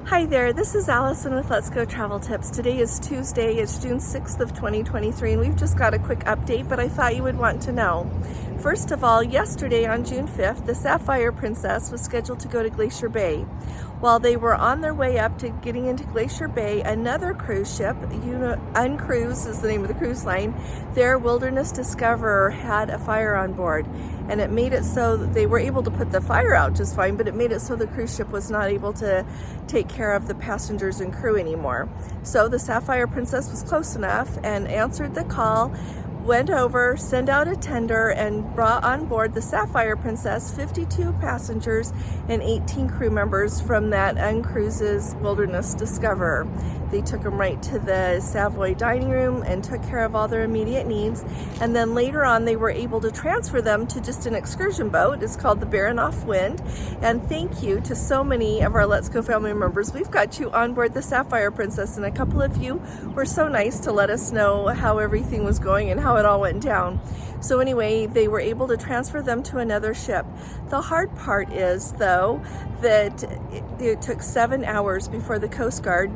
Hi there, this is Allison with Let's Go Travel Tips. Today is Tuesday, it's June 6th of 2023, and we've just got a quick update, but I thought you would want to know. First of all, yesterday on June 5th, the Sapphire Princess was scheduled to go to Glacier Bay. While they were on their way up to getting into Glacier Bay, another cruise ship, Uncruise is the name of the cruise line, their Wilderness Discoverer had a fire on board. And it made it so that they were able to put the fire out just fine, but it made it so the cruise ship was not able to take care of the passengers and crew anymore. So the Sapphire Princess was close enough and answered the call, went over, sent out a tender, and brought on board the Sapphire Princess 52 passengers and 18 crew members from that Uncruise's Wilderness Discoverer. They took them right to the Savoy dining room and took care of all their immediate needs. And then later on, they were able to transfer them to just an excursion boat. It's called the Baranoff Wind. And thank you to so many of our Let's Go family members. We've got you on board the Sapphire Princess, and a couple of you were so nice to let us know how everything was going and how it all went down. So anyway, they were able to transfer them to another ship. The hard part is, though, that it took 7 hours before the Coast Guard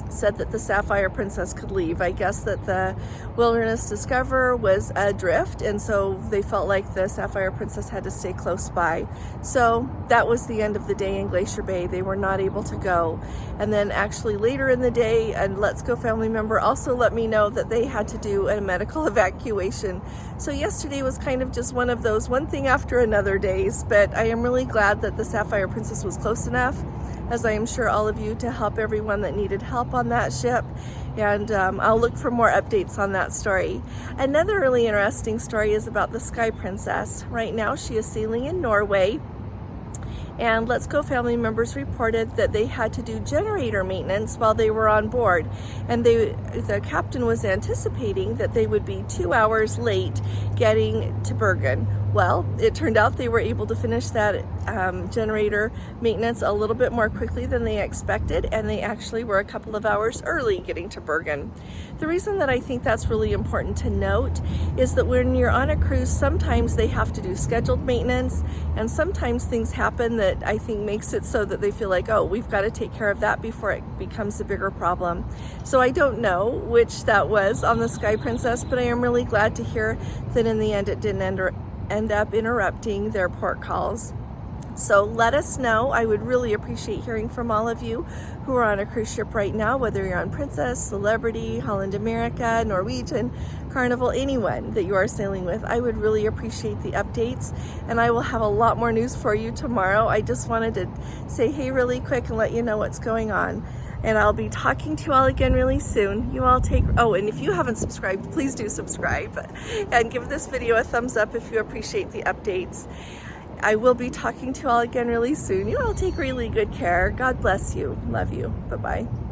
said that the Sapphire Princess could leave. I guess that the Wilderness Discoverer was adrift, and so they felt like the Sapphire Princess had to stay close by. So that was the end of the day in Glacier Bay. They were not able to go. And then actually later in the day, a Let's Go family member also let me know that they had to do a medical evacuation. So yesterday was kind of just one of those one thing after another days, but I am really glad that the Sapphire Princess was close enough, as I am sure all of you, to help everyone that needed help on that ship. And I'll look for more updates on that story. Another really interesting story is about the Sky Princess. Right now she is sailing in Norway, and Let's Go family members reported that they had to do generator maintenance while they were on board. And the captain was anticipating that they would be 2 hours late getting to Bergen. Well, it turned out they were able to finish that generator maintenance a little bit more quickly than they expected, and they actually were a couple of hours early getting to Bergen. The reason that I think that's really important to note is that when you're on a cruise, sometimes they have to do scheduled maintenance, and sometimes things happen that I think makes it so that they feel like, oh, we've got to take care of that before it becomes a bigger problem. So I don't know which that was on the Sky Princess, but I am really glad to hear that in the end it didn't end up interrupting their port calls. So let us know. I would really appreciate hearing from all of you who are on a cruise ship right now, whether you're on Princess, Celebrity, Holland America, Norwegian, Carnival, anyone that you are sailing with. I would really appreciate the updates, and I will have a lot more news for you tomorrow. I just wanted to say hey really quick and let you know what's going on. And I'll be talking to you all again really soon. You all and if you haven't subscribed, please do subscribe and give this video a thumbs up if you appreciate the updates. I will be talking to you all again really soon. You all take really good care. God bless you. Love you. Bye-bye.